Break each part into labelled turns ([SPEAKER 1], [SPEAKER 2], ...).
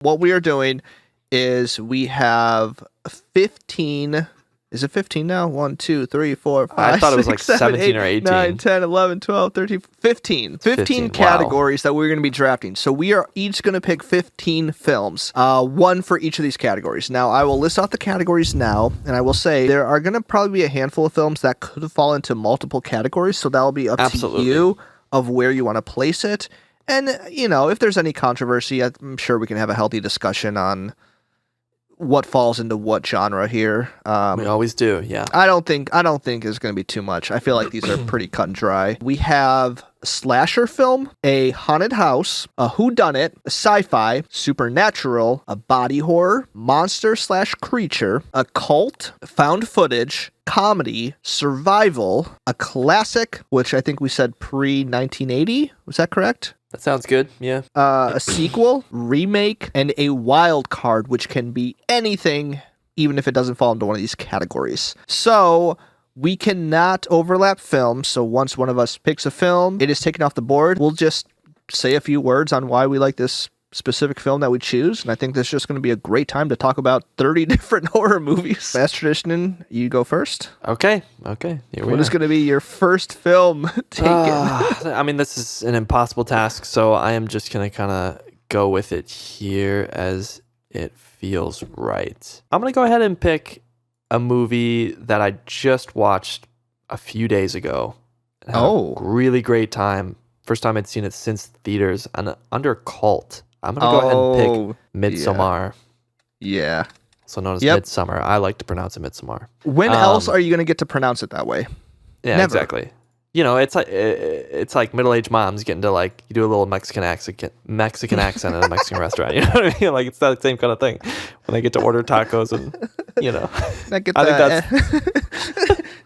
[SPEAKER 1] what we are doing is we have 15. Is it 15 now? 1, 2, 3, 4, 5,
[SPEAKER 2] I thought it was
[SPEAKER 1] 6,
[SPEAKER 2] like
[SPEAKER 1] 7,
[SPEAKER 2] 17
[SPEAKER 1] 8,
[SPEAKER 2] or 18.
[SPEAKER 1] 9, 10, 11, 12, 13, 15. 15
[SPEAKER 2] wow.
[SPEAKER 1] categories that we're going to be drafting. So we are each going to pick 15 films, one for each of these categories. Now, I will list out the categories now, and I will say there are going to probably be a handful of films that could fall into multiple categories, so that will be up
[SPEAKER 2] Absolutely.
[SPEAKER 1] to you of where you want to place it. And, you know, if there's any controversy, I'm sure we can have a healthy discussion on what falls into what genre here.
[SPEAKER 2] We always do, yeah.
[SPEAKER 1] I don't think there's going to be too much. I feel like these are pretty cut and dry. We have a slasher film, a haunted house, a whodunit, a sci-fi, supernatural, a body horror, monster/creature, a cult, found footage, comedy, survival, a classic, which I think we said pre-1980. Was that correct?
[SPEAKER 2] That sounds good, yeah.
[SPEAKER 1] A sequel, remake, and a wild card, which can be anything, even if it doesn't fall into one of these categories. So we cannot overlap films. So once one of us picks a film, it is taken off the board. We'll just say a few words on why we like this specific film that we choose. And I think this is just going to be a great time to talk about 30 different horror movies. As tradition, you go first.
[SPEAKER 2] Okay.
[SPEAKER 1] What is going to be your first film taken?
[SPEAKER 2] I mean, this is an impossible task, so I am just going to kind of go with it here as it feels right. I'm going to go ahead and pick a movie that I just watched a few days ago. Had a really great time. First time I'd seen it since theaters, and under Cult. I'm going to go ahead and pick Midsommar.
[SPEAKER 1] Yeah.
[SPEAKER 2] Also known as Midsummer. I like to pronounce it Midsommar.
[SPEAKER 1] When else are you going to get to pronounce it that way?
[SPEAKER 2] Yeah,
[SPEAKER 1] Never.
[SPEAKER 2] Exactly. You know, it's like middle-aged moms getting to like you do a little Mexican accent at a Mexican restaurant. You know what I mean? Like it's that same kind of thing when they get to order tacos and you know.
[SPEAKER 1] I think that's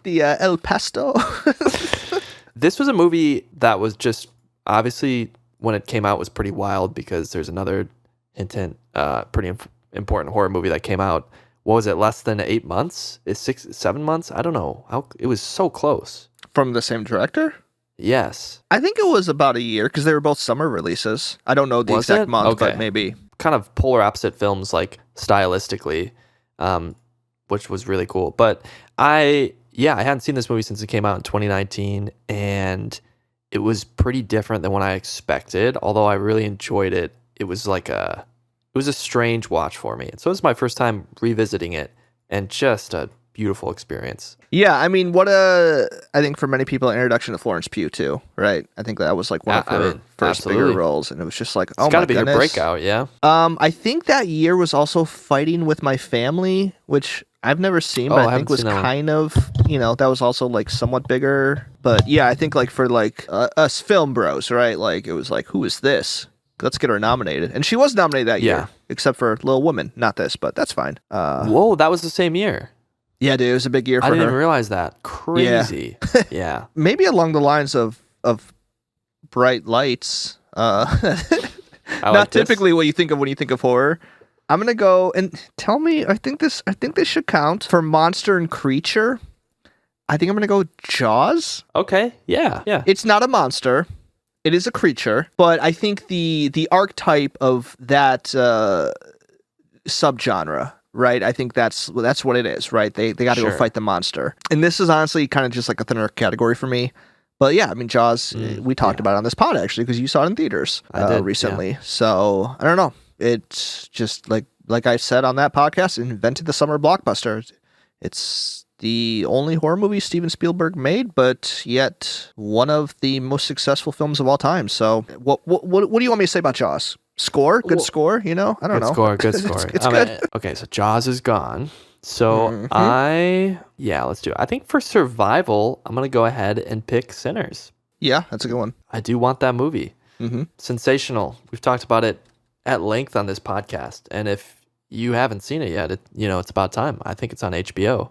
[SPEAKER 1] the El Pesto.
[SPEAKER 2] This was a movie that was just obviously when it came out was pretty wild because there's another pretty important horror movie that came out. What was it? Less than 8 months? 7 months? I don't know. It was so close.
[SPEAKER 1] From the same director?
[SPEAKER 2] Yes.
[SPEAKER 1] I think it was about a year because they were both summer releases. I don't know the exact month, but maybe.
[SPEAKER 2] Kind of polar opposite films, like stylistically, which was really cool. But I hadn't seen this movie since it came out in 2019, and it was pretty different than what I expected. Although I really enjoyed it, it was a strange watch for me. And so it was my first time revisiting it, and just a beautiful experience.
[SPEAKER 1] Yeah, I mean, I think for many people, an introduction to Florence Pugh too, right? I think that was like one of her first bigger roles, and it was just like, oh my goodness. It's got to be her breakout,
[SPEAKER 2] yeah?
[SPEAKER 1] I think that year was also Fighting with My Family, which I've never seen, but I think was kind of, that was also like somewhat bigger. But yeah, I think like for like us film bros, right? Like it was like, who is this? Let's get her nominated. And she was nominated that year, except for Little Women. Not this, but that's fine.
[SPEAKER 2] Whoa, that was the same year.
[SPEAKER 1] Yeah, dude, it was a big year for her.
[SPEAKER 2] I didn't even realize that. Crazy. Yeah.
[SPEAKER 1] Maybe along the lines of Bright Lights. Not typically what you think of when you think of horror. I'm gonna go and tell me. I think this should count for monster and creature. I think I'm gonna go Jaws.
[SPEAKER 2] Okay. Yeah.
[SPEAKER 1] It's not a monster. It is a creature, but I think the archetype of that subgenre, right? I think that's what it is, right? They got to go fight the monster, and this is honestly kind of just like a thinner category for me. But yeah, I mean, Jaws. We talked about it on this pod actually because you saw it in theaters recently. Yeah. So I don't know. It's just like I said on that podcast, invented the summer blockbuster. It's the only horror movie Steven Spielberg made, but yet one of the most successful films of all time. So what do you want me to say about Jaws? Score? Good score? I don't know.
[SPEAKER 2] Good score.
[SPEAKER 1] It's good.
[SPEAKER 2] Okay, so Jaws is gone. So let's do it. I think for survival, I'm going to go ahead and pick Sinners.
[SPEAKER 1] Yeah, that's a good one.
[SPEAKER 2] I do want that movie.
[SPEAKER 1] Mm-hmm.
[SPEAKER 2] Sensational. We've talked about it at length on this podcast. And if you haven't seen it yet, it's about time. I think it's on HBO.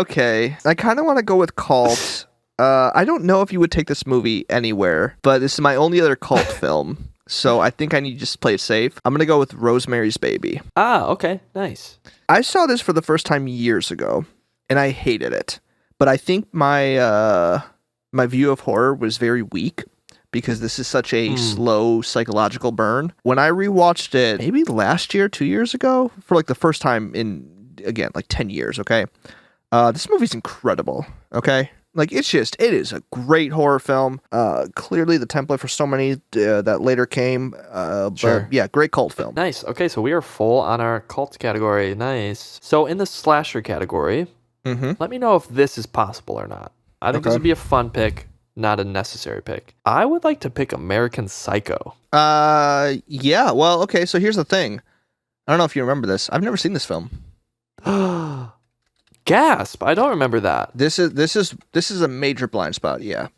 [SPEAKER 1] Okay. I kind of want to go with Cult. I don't know if you would take this movie anywhere, but this is my only other cult film. So I think I need to just play it safe. I'm going to go with Rosemary's Baby.
[SPEAKER 2] Ah, okay. Nice.
[SPEAKER 1] I saw this for the first time years ago, and I hated it. But I think my view of horror was very weak because this is such a slow psychological burn. When I rewatched it, maybe last year, 2 years ago, for like the first time in, again, like 10 years, okay? This movie's incredible, okay? Like, it is a great horror film. Clearly the template for so many that later came. But yeah, great cult film.
[SPEAKER 2] Nice. Okay, so we are full on our cult category. Nice. So in the slasher category, let me know if this is possible or not. I think this would be a fun pick, not a necessary pick. I would like to pick American Psycho.
[SPEAKER 1] Yeah. Well, okay, so here's the thing. I don't know if you remember this. I've never seen this film.
[SPEAKER 2] Gasp! I don't remember that.
[SPEAKER 1] This is a major blind spot. Yeah.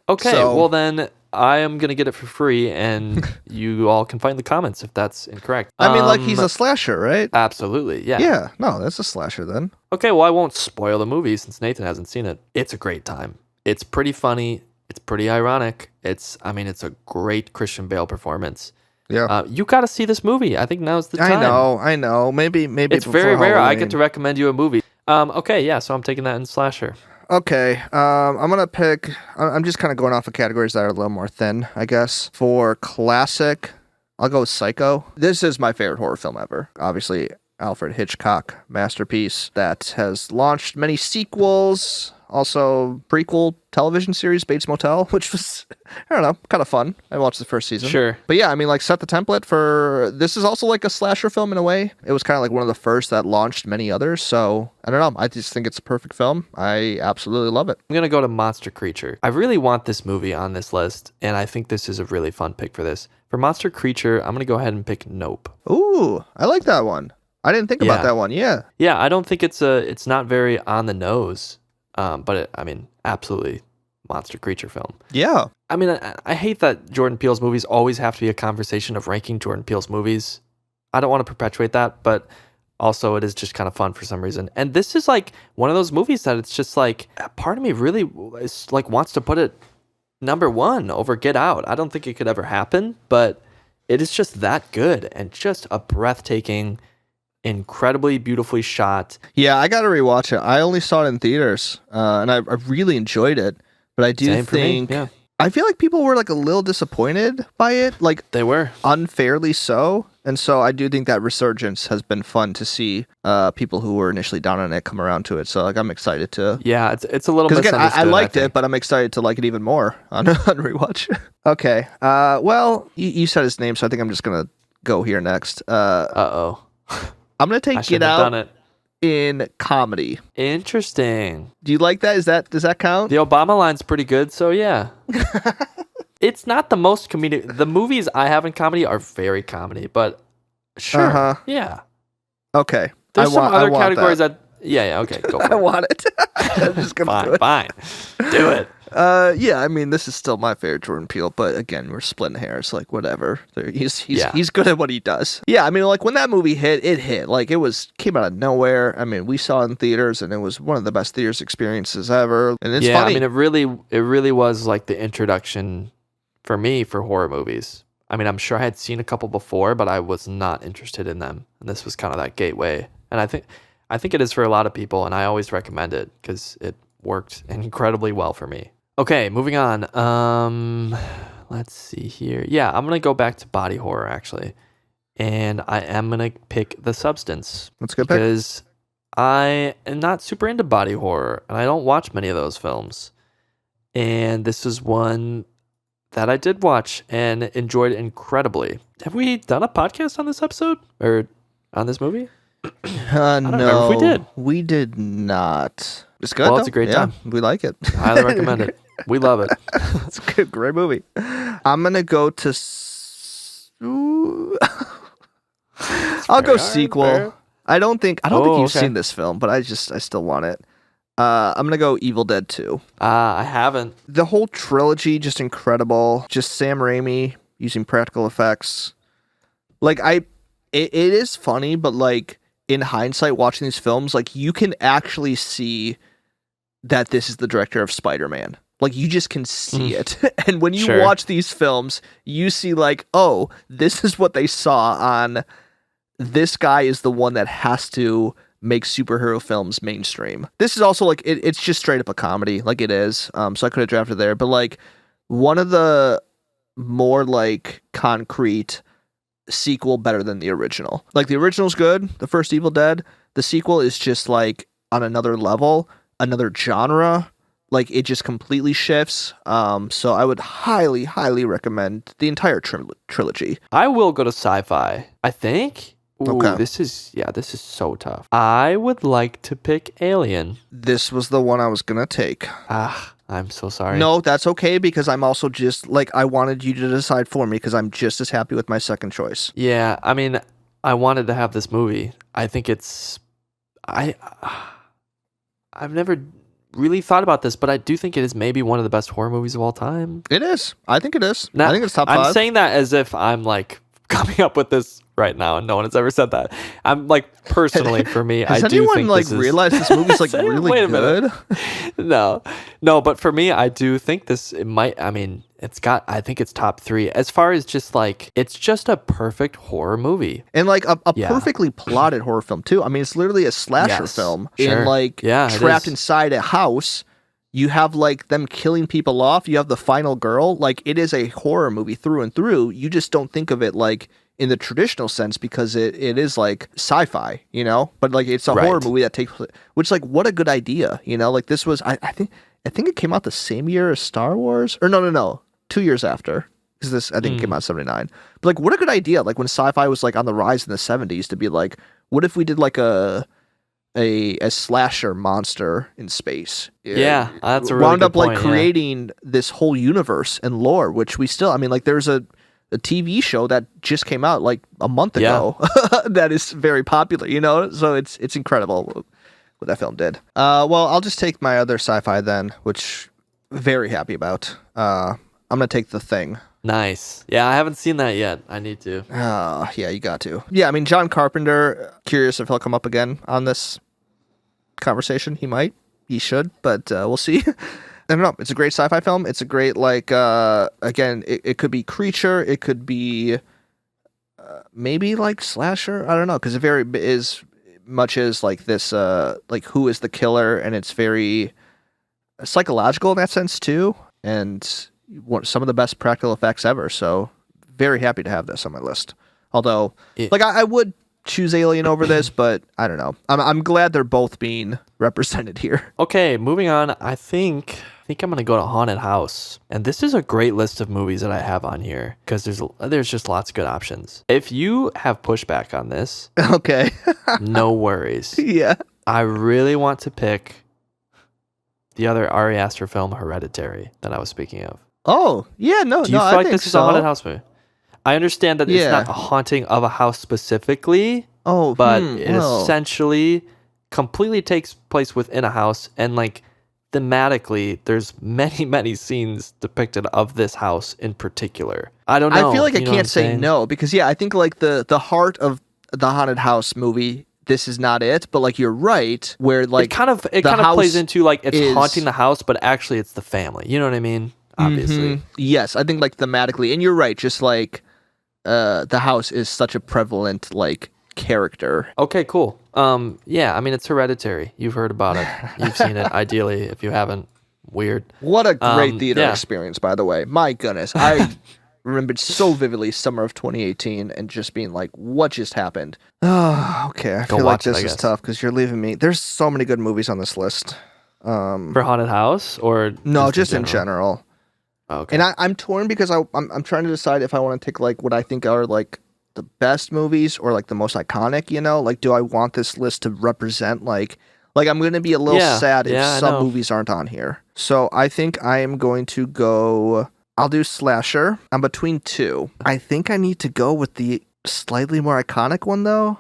[SPEAKER 2] Okay. Well, then I am gonna get it for free, and you all can find the comments if that's incorrect.
[SPEAKER 1] I mean, like, he's a slasher, right?
[SPEAKER 2] Absolutely. Yeah.
[SPEAKER 1] Yeah. No, that's a slasher then.
[SPEAKER 2] Okay. Well, I won't spoil the movie since Nathan hasn't seen it. It's a great time. It's pretty funny. It's pretty ironic. It's a great Christian Bale performance.
[SPEAKER 1] Yeah.
[SPEAKER 2] You got to see this movie. I think now's the time.
[SPEAKER 1] I know. Maybe
[SPEAKER 2] it's very rare I get to recommend you a movie. Okay, yeah, so I'm taking that in slasher.
[SPEAKER 1] Okay, I'm gonna pick. I'm just kind of going off of categories that are a little more thin, I guess. For classic, I'll go with Psycho. This is my favorite horror film ever. Obviously, Alfred Hitchcock masterpiece that has launched many sequels. Also, prequel television series, Bates Motel, which was, I don't know, kind of fun. I watched the first season.
[SPEAKER 2] Sure.
[SPEAKER 1] But yeah, I mean, like, set the template for, this is also like a slasher film in a way. It was kind of like one of the first that launched many others. So, I don't know. I just think it's a perfect film. I absolutely love it.
[SPEAKER 2] I'm going to go to Monster Creature. I really want this movie on this list, and I think this is a really fun pick for this. For Monster Creature, I'm going to go ahead and pick Nope.
[SPEAKER 1] Ooh, I like that one. I didn't think about that one. Yeah.
[SPEAKER 2] Yeah, I don't think it's not very on the nose. But absolutely monster creature film.
[SPEAKER 1] Yeah.
[SPEAKER 2] I mean, I hate that Jordan Peele's movies always have to be a conversation of ranking Jordan Peele's movies. I don't want to perpetuate that, but also it is just kind of fun for some reason. And this is like one of those movies that it's just like, part of me really is like wants to put it number one over Get Out. I don't think it could ever happen, but it is just that good and just a breathtaking, incredibly beautifully shot.
[SPEAKER 1] Yeah, I got to rewatch it. I only saw it in theaters, and I really enjoyed it. But I do think, I feel like people were like a little disappointed by it, like
[SPEAKER 2] they were
[SPEAKER 1] unfairly so. And so I do think that resurgence has been fun to see people who were initially down on it come around to it. So like I'm excited to.
[SPEAKER 2] Yeah, it's a little
[SPEAKER 1] because again I liked it, but I'm excited to like it even more on rewatch. Okay, well you said his name, so I think I'm just gonna go here next. I'm going to take Get Out in comedy.
[SPEAKER 2] Interesting.
[SPEAKER 1] Do you like that? Does that count?
[SPEAKER 2] The Obama line's pretty good, so yeah. It's not the most comedic. The movies I have in comedy are very comedy, but sure. Yeah.
[SPEAKER 1] Okay.
[SPEAKER 2] There's some other categories that. Yeah, okay, go for it.
[SPEAKER 1] I want it. I'm just going to do it.
[SPEAKER 2] Fine. Do it.
[SPEAKER 1] Yeah, I mean, this is still my favorite Jordan Peele, but again, we're splitting hairs. Like, whatever. He's good at what he does. Yeah, I mean, like when that movie hit, it hit. Like it came out of nowhere. I mean, we saw it in theaters, and it was one of the best theaters experiences ever. And it's funny.
[SPEAKER 2] I mean, it really was like the introduction for me for horror movies. I mean, I'm sure I had seen a couple before, but I was not interested in them, and this was kind of that gateway. And I think it is for a lot of people, and I always recommend it because it worked incredibly well for me. Okay, moving on. Let's see here. Yeah, I'm going to go back to body horror, actually. And I am going to pick The Substance.
[SPEAKER 1] That's a good pick.
[SPEAKER 2] Because I am not super into body horror, and I don't watch many of those films. And this is one that I did watch and enjoyed incredibly. Have we done a podcast on this episode? Or on this movie?
[SPEAKER 1] No,
[SPEAKER 2] remember if we did.
[SPEAKER 1] We did not. It's good.
[SPEAKER 2] Well,
[SPEAKER 1] though.
[SPEAKER 2] It's a great time.
[SPEAKER 1] We like it.
[SPEAKER 2] I highly recommend it. We love it.
[SPEAKER 1] It's a good, great movie. I'm gonna go to. I'll go sequel.
[SPEAKER 2] Fair.
[SPEAKER 1] I don't think you've seen this film, but I still want it. I'm gonna go Evil Dead 2.
[SPEAKER 2] I haven't.
[SPEAKER 1] The whole trilogy just incredible. Just Sam Raimi using practical effects. Like it is funny, but like in hindsight, watching these films, like you can actually see that this is the director of Spider-Man. Like you just can see it. And when you watch these films, you see like, oh, this is what they saw on this guy is the one that has to make superhero films mainstream. This is also like, it's just straight up a comedy. Like it is. So I could have drafted there. But like one of the more like concrete sequel better than the original. Like the original's good, the first Evil Dead. The sequel is just like on another level, another genre. Like it just completely shifts. So I would highly, highly recommend the entire trilogy.
[SPEAKER 2] I will go to sci-fi, I think. Ooh,
[SPEAKER 1] Okay.
[SPEAKER 2] This is so tough. I would like to pick Alien.
[SPEAKER 1] This was the one I was gonna take.
[SPEAKER 2] I'm so sorry.
[SPEAKER 1] No, that's okay because I'm also just like I wanted you to decide for me because I'm just as happy with my second choice.
[SPEAKER 2] Yeah, I mean, I wanted to have this movie. I think it's I've never really thought about this, but I do think it is maybe one of the best horror movies of all time.
[SPEAKER 1] It is. I think it is.
[SPEAKER 2] Now,
[SPEAKER 1] I think it's top 5.
[SPEAKER 2] I'm saying that as if I'm like coming up with this right now, and no one has ever said that. I'm like personally for me,
[SPEAKER 1] Has
[SPEAKER 2] I do
[SPEAKER 1] anyone
[SPEAKER 2] think
[SPEAKER 1] like
[SPEAKER 2] this is...
[SPEAKER 1] realized this movie's like really
[SPEAKER 2] Wait a
[SPEAKER 1] good?
[SPEAKER 2] minute. No, but for me, I do think this. It might. I mean, I think it's top 3 as far as just like it's just a perfect horror movie
[SPEAKER 1] And like a perfectly plotted horror film too. I mean, it's literally a slasher film.
[SPEAKER 2] Sure.
[SPEAKER 1] And like trapped inside a house. You have like them killing people off. You have the final girl. Like it is a horror movie through and through. You just don't think of it like in the traditional sense because it is like sci-fi, you know? But like it's a horror movie that takes, which like what a good idea, you know? Like this was I think it came out the same year as Star Wars. Or no. 2 years after. Because this I think it came out in 79. But like what a good idea. Like when sci-fi was like on the rise in the 70s to be like, what if we did like a slasher monster in space?
[SPEAKER 2] Yeah, that's a really
[SPEAKER 1] wound
[SPEAKER 2] good
[SPEAKER 1] up like
[SPEAKER 2] point,
[SPEAKER 1] creating this whole universe and lore, which we still, I mean, like there's a TV show that just came out like a month ago that is very popular, you know? So it's incredible what that film did. Well, I'll just take my other sci-fi then, which very happy about. I'm gonna take The Thing.
[SPEAKER 2] Nice. Yeah, I haven't seen that yet. I need to.
[SPEAKER 1] Yeah, you got to. Yeah, I mean, John Carpenter, curious if he'll come up again on this conversation. He might. He should, but we'll see. I don't know. It's a great sci-fi film. It's a great, like, again, it could be creature. It could be maybe, like, slasher. I don't know, because it very is much as, like, this, like, who is the killer, and it's very psychological in that sense, too, and some of the best practical effects ever, so very happy to have this on my list. Although, like, I would choose Alien over this, but I don't know. I'm glad they're both being represented here.
[SPEAKER 2] Okay, moving on. I think I'm gonna go to Haunted House, and this is a great list of movies that I have on here because there's just lots of good options. If you have pushback on this,
[SPEAKER 1] okay,
[SPEAKER 2] no worries.
[SPEAKER 1] Yeah,
[SPEAKER 2] I really want to pick the other Ari Aster film, Hereditary, that I was speaking of.
[SPEAKER 1] Oh yeah, no.
[SPEAKER 2] Do you feel like this is a haunted house movie? I understand that it's not a haunting of a house specifically. But it essentially completely takes place within a house, and like thematically, there's many scenes depicted of this house in particular. I don't know.
[SPEAKER 1] I feel like I can't say no because I think like the heart of the haunted house movie. This is not it, but like you're right, where like
[SPEAKER 2] it kind of plays into like it's haunting the house, but actually it's the family. You know what I mean? Obviously,
[SPEAKER 1] yes. I think like thematically, and you're right. Just like the house is such a prevalent like character.
[SPEAKER 2] Okay, cool. Yeah, I mean it's Hereditary. You've heard about it. You've seen it. Ideally, if you haven't, weird.
[SPEAKER 1] What a great theater experience, by the way. My goodness, I remembered so vividly summer of 2018 and just being like, what just happened? Oh, okay. I feel like this is tough because you're leaving me. There's so many good movies on this list.
[SPEAKER 2] For Haunted House or
[SPEAKER 1] no, just in general.
[SPEAKER 2] Okay.
[SPEAKER 1] And I'm torn because I'm trying to decide if I want to take like what I think are like the best movies or like the most iconic, you know? Like, do I want this list to represent like I'm going to be a little sad if some movies aren't on here. So I think I am going to go, I'll do slasher. I'm between two. I think I need to go with the slightly more iconic one though.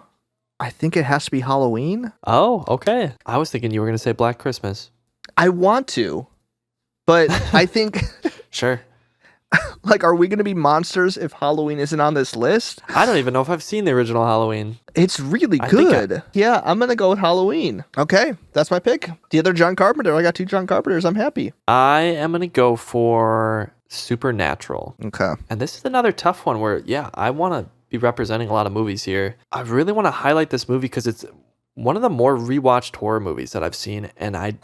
[SPEAKER 1] I think it has to be Halloween.
[SPEAKER 2] Oh, okay. I was thinking you were going to say Black Christmas.
[SPEAKER 1] I want to, but I think...
[SPEAKER 2] Sure.
[SPEAKER 1] Like, are we going to be monsters if Halloween isn't on this list?
[SPEAKER 2] I don't even know if I've seen the original Halloween.
[SPEAKER 1] It's really good. Yeah, I'm going to go with Halloween. Okay, that's my pick. The other John Carpenter. I got 2 John Carpenters. I'm happy.
[SPEAKER 2] I am going to go for Supernatural.
[SPEAKER 1] Okay.
[SPEAKER 2] And this is another tough one where, I want to be representing a lot of movies here. I really want to highlight this movie because it's one of the more rewatched horror movies that I've seen, and I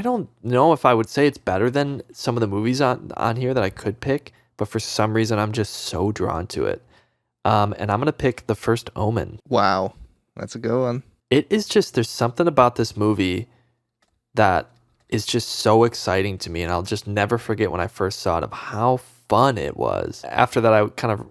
[SPEAKER 2] don't know if I would say it's better than some of the movies on here that I could pick, but for some reason I'm just so drawn to it. And I'm going to pick The First Omen.
[SPEAKER 1] Wow. That's a good one.
[SPEAKER 2] It is just, there's something about this movie that is just so exciting to me, and I'll just never forget when I first saw it of how fun it was. After that, I kind of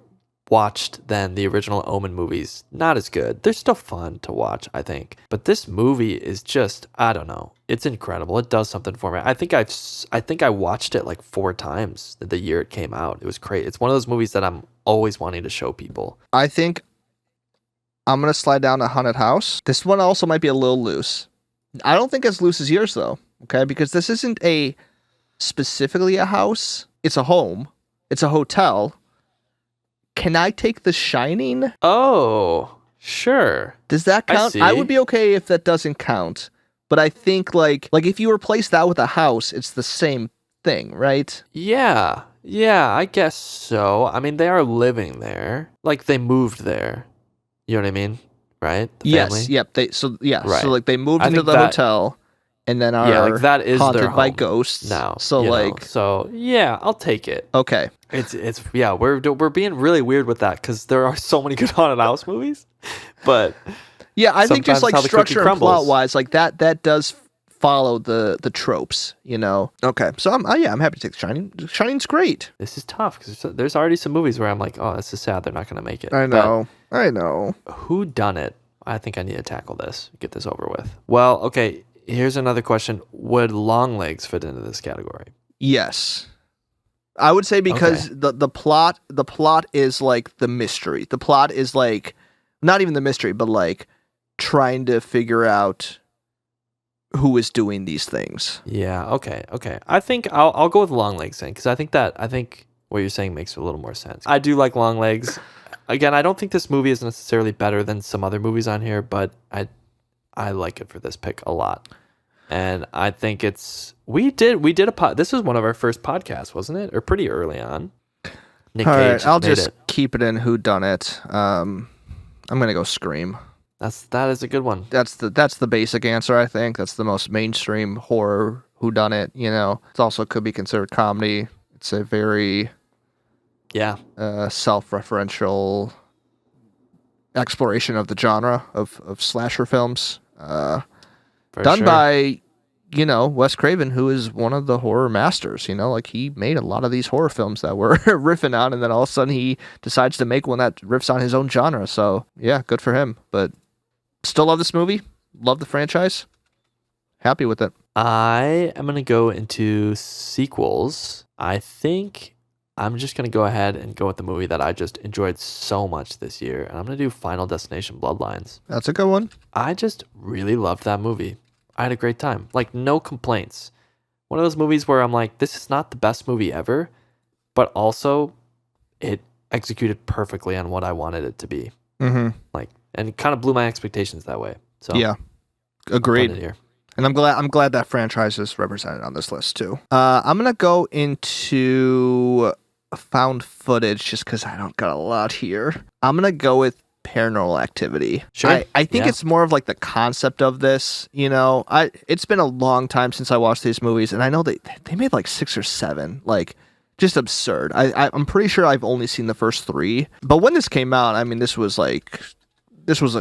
[SPEAKER 2] watched then the original Omen movies. Not as good. They're still fun to watch, I think. But this movie is just, I don't know. It's incredible. It does something for me. I think I watched it like 4 times the year it came out. It was great. It's one of those movies that I'm always wanting to show people.
[SPEAKER 1] I think I'm going to slide down to Haunted House. This one also might be a little loose. I don't think as loose as yours, though, okay? Because this isn't specifically a house. It's a home. It's a hotel. Can I take The Shining?
[SPEAKER 2] Oh, sure.
[SPEAKER 1] Does that count? I would be okay if that doesn't count. But I think, like if you replace that with a house, it's the same thing, right?
[SPEAKER 2] Yeah, I guess so. I mean, they are living there. Like, they moved there. You know what I mean? Right? The family?
[SPEAKER 1] Yes, yep. Right. So they moved into the hotel and then are
[SPEAKER 2] that is
[SPEAKER 1] haunted by ghosts
[SPEAKER 2] now.
[SPEAKER 1] So
[SPEAKER 2] I'll take it.
[SPEAKER 1] Okay.
[SPEAKER 2] It's we're being really weird with that because there are so many good haunted house movies, but
[SPEAKER 1] yeah, I think just like structure and plot wise, like that does follow the tropes, you know. Okay, so I'm happy to take The Shining. The Shining's great.
[SPEAKER 2] This is tough because there's already some movies where I'm like, oh, this is sad, they're not going to make it.
[SPEAKER 1] I know.
[SPEAKER 2] WHODUNIT? I think I need to tackle this, get this over with. Well, okay, here's another question: would Longlegs fit into this category?
[SPEAKER 1] Yes. I would say because the plot is like the mystery. The plot is like not even the mystery, but like trying to figure out who is doing these things.
[SPEAKER 2] Yeah. Okay. I think I'll go with Longlegs then, because I think what you're saying makes a little more sense. I do like Longlegs. Again, I don't think this movie is necessarily better than some other movies on here, but I like it for this pick a lot. And I think we did this was one of our first podcasts, wasn't it? Or pretty early on. Nick Cage.
[SPEAKER 1] All right, I'll just keep it in WHODUNIT. I'm gonna go Scream.
[SPEAKER 2] That is a good one.
[SPEAKER 1] That's the basic answer, I think. That's the most mainstream horror WHODUNIT, you know. It also could be considered comedy. It's a very self-referential exploration of the genre of slasher films. Done by, you know, Wes Craven, who is one of the horror masters, you know, like he made a lot of these horror films that we're riffing on, and then all of a sudden he decides to make one that riffs on his own genre. So yeah, good for him. But still love this movie. Love the franchise. Happy with it.
[SPEAKER 2] I am going to go into sequels. I think I'm just going to go ahead and go with the movie that I just enjoyed so much this year. And I'm going to do Final Destination Bloodlines.
[SPEAKER 1] That's a good one.
[SPEAKER 2] I just really loved that movie. I had a great time. Like, no complaints. One of those movies where I'm like, this is not the best movie ever, but also it executed perfectly on what I wanted it to be.
[SPEAKER 1] Mm-hmm.
[SPEAKER 2] Like, and it kind of blew my expectations that way. So
[SPEAKER 1] yeah, agreed. And I'm glad that franchise is represented on this list too. I'm gonna go into found footage just because I don't got a lot here. I'm gonna go with Paranormal Activity.
[SPEAKER 2] Sure.
[SPEAKER 1] I think it's more of like the concept of this, you know. It's been a long time since I watched these movies, and I know they made like 6 or 7, like just absurd. I'm pretty sure I've only seen the first 3, but when this came out, I mean, this was a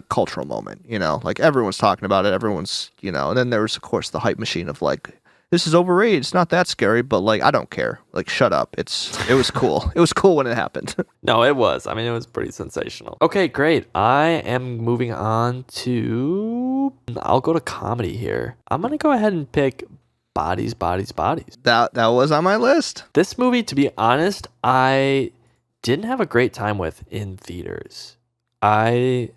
[SPEAKER 1] cultural moment, you know, like everyone's talking about it, everyone's, you know, and then there was of course the hype machine of like, this is overrated, it's not that scary, but like, I don't care, like, shut up. It was cool. It was cool when it happened.
[SPEAKER 2] No, it was. I mean, it was pretty sensational. Okay, great. I am moving on to, I'll go to comedy here. I'm going to go ahead and pick Bodies.
[SPEAKER 1] That was on my list.
[SPEAKER 2] This movie, to be honest, I didn't have a great time with in theaters. I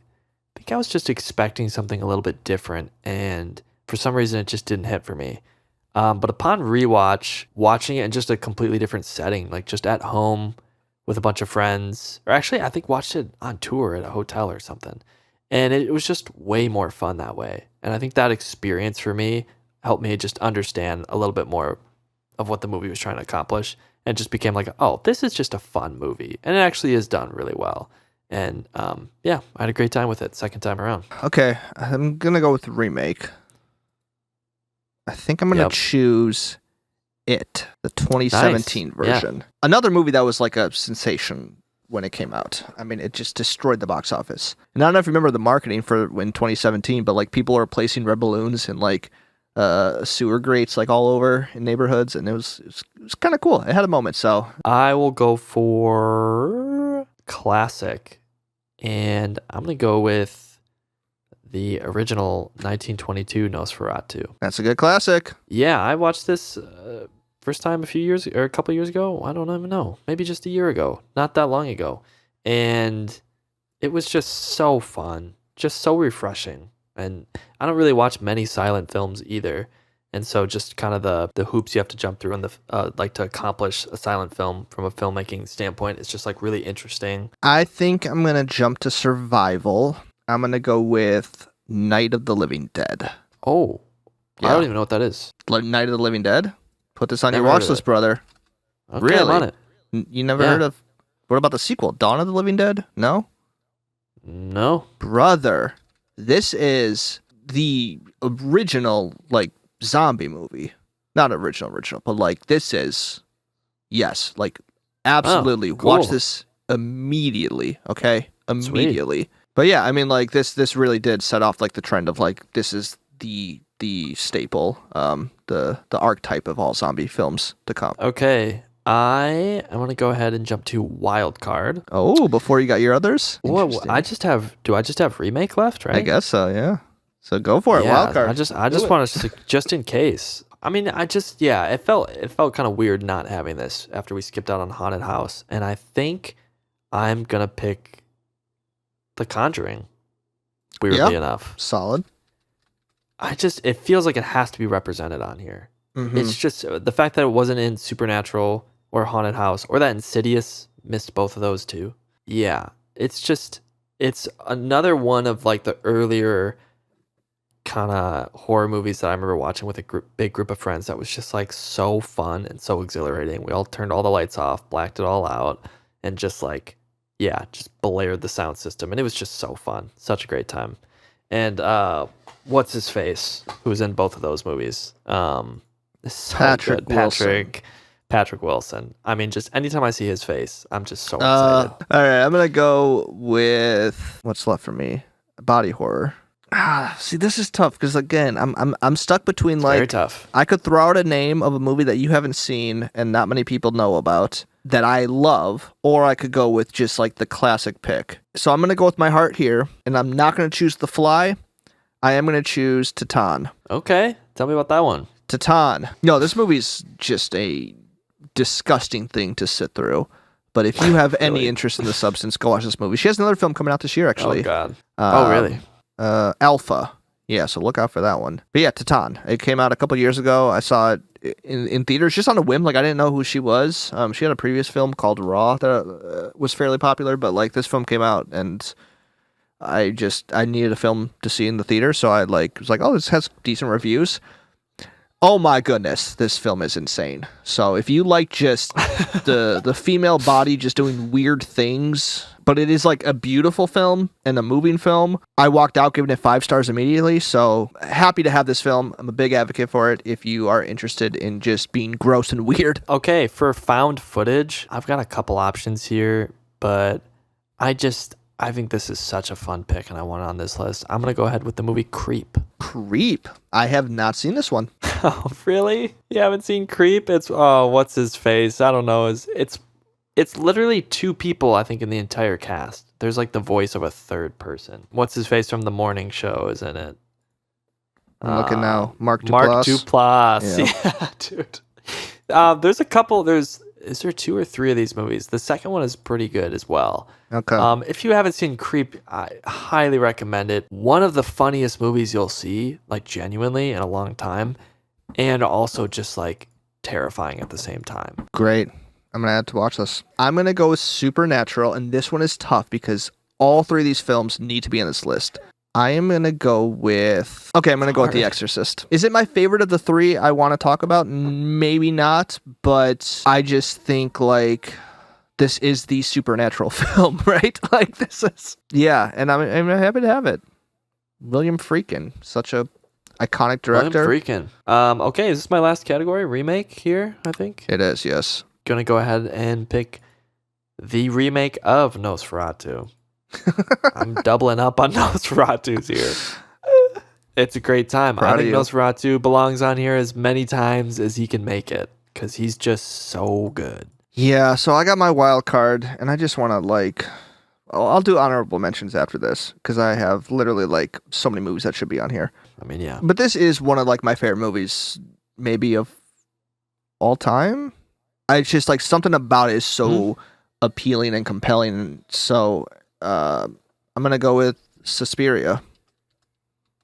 [SPEAKER 2] think I was just expecting something a little bit different, and for some reason it just didn't hit for me. But upon rewatch, watching it in just a completely different setting, like just at home with a bunch of friends, or actually I think watched it on tour at a hotel or something, and it was just way more fun that way. And I think that experience for me helped me just understand a little bit more of what the movie was trying to accomplish, and it just became like, oh, this is just a fun movie, and it actually is done really well. And yeah, I had a great time with it second time around.
[SPEAKER 1] Okay, I'm going to go with the remake. I think I'm going to choose It, the 2017 version. Yeah. Another movie that was like a sensation when it came out. I mean, it just destroyed the box office. And I don't know if you remember the marketing for in 2017, but like people were placing red balloons in like sewer grates like all over in neighborhoods, and it was kind of cool. It had a moment. So
[SPEAKER 2] I will go for classic, and I'm gonna go with the original 1922 Nosferatu.
[SPEAKER 1] That's a good classic.
[SPEAKER 2] Yeah, I watched this first time a couple years ago. I don't even know. Maybe just a year ago. Not that long ago. And it was just so fun. Just so refreshing. And I don't really watch many silent films either. And so just kind of the hoops you have to jump through and like to accomplish a silent film from a filmmaking standpoint, it's just like really interesting.
[SPEAKER 1] I think I'm going to jump to survival. I'm going to go with Night of the Living Dead.
[SPEAKER 2] Oh, yeah. I don't even know what that is.
[SPEAKER 1] Night of the Living Dead? Put this on your watch list, brother.
[SPEAKER 2] Okay,
[SPEAKER 1] really?
[SPEAKER 2] I'm on it.
[SPEAKER 1] You never heard of... What about the sequel? Dawn of the Living Dead? No?
[SPEAKER 2] No.
[SPEAKER 1] Brother, this is the original, like, zombie movie. Not original, but, like, this is... Yes, like, absolutely. Cool. Watch this immediately, okay? Immediately. Sweet. But yeah, I mean, like, this really did set off, like, the trend of, like, this is the staple, the archetype of all zombie films to come.
[SPEAKER 2] Okay, I want to go ahead and jump to Wild Card.
[SPEAKER 1] Oh, before you got your others?
[SPEAKER 2] Well, do I just have Remake left, right?
[SPEAKER 1] I guess so, yeah. So go for it, Wild Card.
[SPEAKER 2] I just want to, just in case. I mean, it felt kind of weird not having this after we skipped out on Haunted House, and I think I'm gonna pick The Conjuring. Weirdly enough,
[SPEAKER 1] solid.
[SPEAKER 2] It feels like it has to be represented on here. Mm-hmm. It's just the fact that it wasn't in Supernatural or Haunted House, or that Insidious missed both of those too. Yeah, it's another one of like the earlier kind of horror movies that I remember watching with a big group of friends that was just like so fun and so exhilarating. We all turned all the lights off, blacked it all out, and just like, yeah, just blared the sound system. And it was just so fun. Such a great time. And what's his face, who's in both of those movies? So
[SPEAKER 1] Patrick
[SPEAKER 2] good.
[SPEAKER 1] Wilson.
[SPEAKER 2] Patrick Wilson. I mean, just anytime I see his face, I'm just so excited.
[SPEAKER 1] All right, I'm gonna go with what's left for me. Body horror. See, this is tough because again, I'm stuck between like.
[SPEAKER 2] Very tough.
[SPEAKER 1] I could throw out a name of a movie that you haven't seen and not many people know about that I love, or I could go with just like the classic pick. So I'm gonna go with my heart here, and I'm not gonna choose The Fly. I am gonna choose Titan.
[SPEAKER 2] Okay, tell me about that one.
[SPEAKER 1] Titan. No, this movie's just a disgusting thing to sit through. But if you have any interest in the substance, go watch this movie. She has another film coming out this year, actually.
[SPEAKER 2] Oh, God. Oh, really?
[SPEAKER 1] Alpha. Yeah, so look out for that one. But yeah, Titan. It came out a couple years ago. I saw it in theaters just on a whim. Like, I didn't know who she was. She had a previous film called Raw that was fairly popular, but like this film came out and I needed a film to see in the theater, so I was like, oh, this has decent reviews. Oh my goodness, this film is insane. So if you like just the female body just doing weird things, but it is like a beautiful film and a moving film, I walked out giving it 5 stars immediately. So happy to have this film. I'm a big advocate for it if you are interested in just being gross and weird.
[SPEAKER 2] Okay, for found footage, I've got a couple options here, but I think this is such a fun pick and I want it on this list. I'm going to go ahead with the movie Creep.
[SPEAKER 1] Creep? I have not seen this one.
[SPEAKER 2] Oh, really? You haven't seen Creep? It's, what's his face? I don't know. It's literally 2 people, I think, in the entire cast. There's like the voice of a third person. What's his face from The Morning Show is in it.
[SPEAKER 1] I'm looking now. Mark Duplass.
[SPEAKER 2] Mark Duplass. Yeah, dude. There's a couple. Is there 2 or 3 of these movies? The second one is pretty good as well.
[SPEAKER 1] Okay.
[SPEAKER 2] If you haven't seen Creep, I highly recommend it. One of the funniest movies you'll see, like genuinely, in a long time, and also just like terrifying at the same time.
[SPEAKER 1] Great. I'm going to add to watch this. I'm going to go with Supernatural, and this one is tough because all 3 of these films need to be on this list. I am going to go with... Okay, I'm going to go with The Exorcist. Is it my favorite of the 3 I want to talk about? Maybe not, but I just think, like, this is the supernatural film, right? Like, this is... Yeah, and I'm happy to have it. William Friedkin, such a iconic director.
[SPEAKER 2] William Friedkin. Okay, is this my last category? Remake here, I think.
[SPEAKER 1] It is, yes.
[SPEAKER 2] Gonna go ahead and pick the remake of Nosferatu. I'm doubling up on Nosferatu's here. It's a great time. I think Nosferatu belongs on here as many times as he can make it because he's just so good.
[SPEAKER 1] Yeah, so I got my wild card, and I just want to, like... I'll do honorable mentions after this because I have literally, like, so many movies that should be on here.
[SPEAKER 2] I mean, yeah.
[SPEAKER 1] But this is one of, like, my favorite movies, maybe of all time. It's just, like, something about it is so appealing and compelling. And so I'm going to go with Suspiria.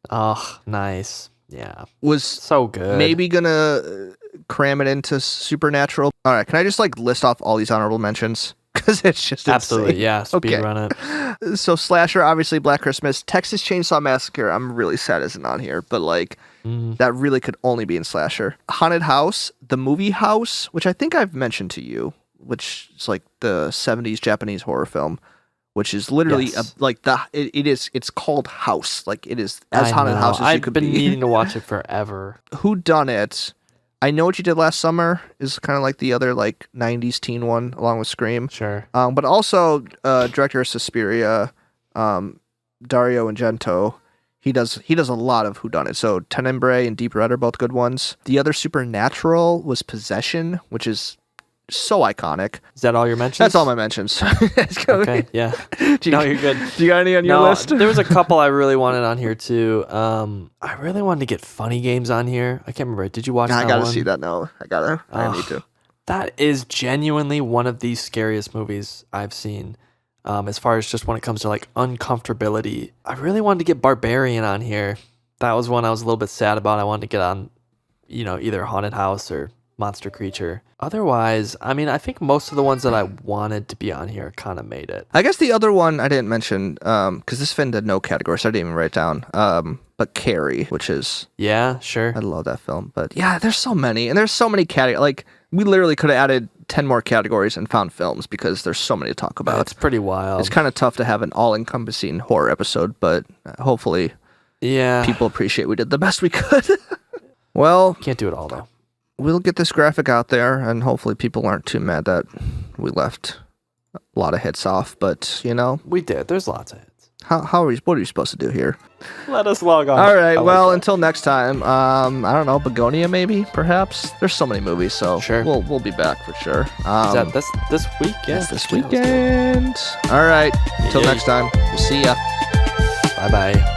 [SPEAKER 2] Oh, nice. Yeah.
[SPEAKER 1] Was
[SPEAKER 2] so good.
[SPEAKER 1] Maybe going to cram it into Supernatural. All right, can I just, like, list off all these honorable mentions? Because it's just
[SPEAKER 2] absolutely
[SPEAKER 1] insane.
[SPEAKER 2] Yeah. Speed run it.
[SPEAKER 1] So slasher, obviously Black Christmas, Texas Chainsaw Massacre. I'm really sad isn't on here, but like that really could only be in slasher. Haunted House, the movie House, which I think I've mentioned to you, which is like the 70s Japanese horror film, which is literally it's called House, like it is as haunted house as you could be.
[SPEAKER 2] I've been needing to watch it forever.
[SPEAKER 1] WHODUNIT. I Know What You Did Last Summer is kind of like the other like 90s teen one along with Scream.
[SPEAKER 2] Sure.
[SPEAKER 1] But also director of Suspiria, Dario Argento, he does a lot of whodunit. So Tenebrae and Deep Red are both good ones. The other Supernatural was Possession, which is so iconic.
[SPEAKER 2] Is that all your mentions?
[SPEAKER 1] That's all my mentions.
[SPEAKER 2] Okay, yeah. No, you're good.
[SPEAKER 1] Do you got any on your list?
[SPEAKER 2] There was a couple I really wanted on here too. I really wanted to get Funny Games on here. I can't remember. Did you watch that one?
[SPEAKER 1] I gotta see that now. I need to.
[SPEAKER 2] That is genuinely one of the scariest movies I've seen. As far as just when it comes to like uncomfortability. I really wanted to get Barbarian on here. That was one I was a little bit sad about. I wanted to get on, either Haunted House or Monster Creature. Otherwise, I mean, I think most of the ones that I wanted to be on here kind of made it.
[SPEAKER 1] I guess the other one I didn't mention, because this fit into no category, so I didn't even write it down. But Carrie, which is...
[SPEAKER 2] Yeah, sure.
[SPEAKER 1] I love that film. But yeah, there's so many. And there's so many categories. Like, we literally could have added 10 more categories and found films because there's so many to talk about.
[SPEAKER 2] It's pretty wild.
[SPEAKER 1] It's kind of tough to have an all-encompassing horror episode, but hopefully people appreciate we did the best we could. Well...
[SPEAKER 2] Can't do it all, though.
[SPEAKER 1] We'll get this graphic out there, and hopefully people aren't too mad that we left a lot of hits off, but,
[SPEAKER 2] We did. There's lots of hits.
[SPEAKER 1] What are you supposed to do here?
[SPEAKER 2] Let us log on.
[SPEAKER 1] All right, until next time, I don't know, Begonia maybe, perhaps? There's so many movies, so
[SPEAKER 2] sure.
[SPEAKER 1] We'll be back for sure.
[SPEAKER 2] Is that this week? Yeah.
[SPEAKER 1] That's this weekend. All right, until next time, we'll see ya.
[SPEAKER 2] Bye-bye.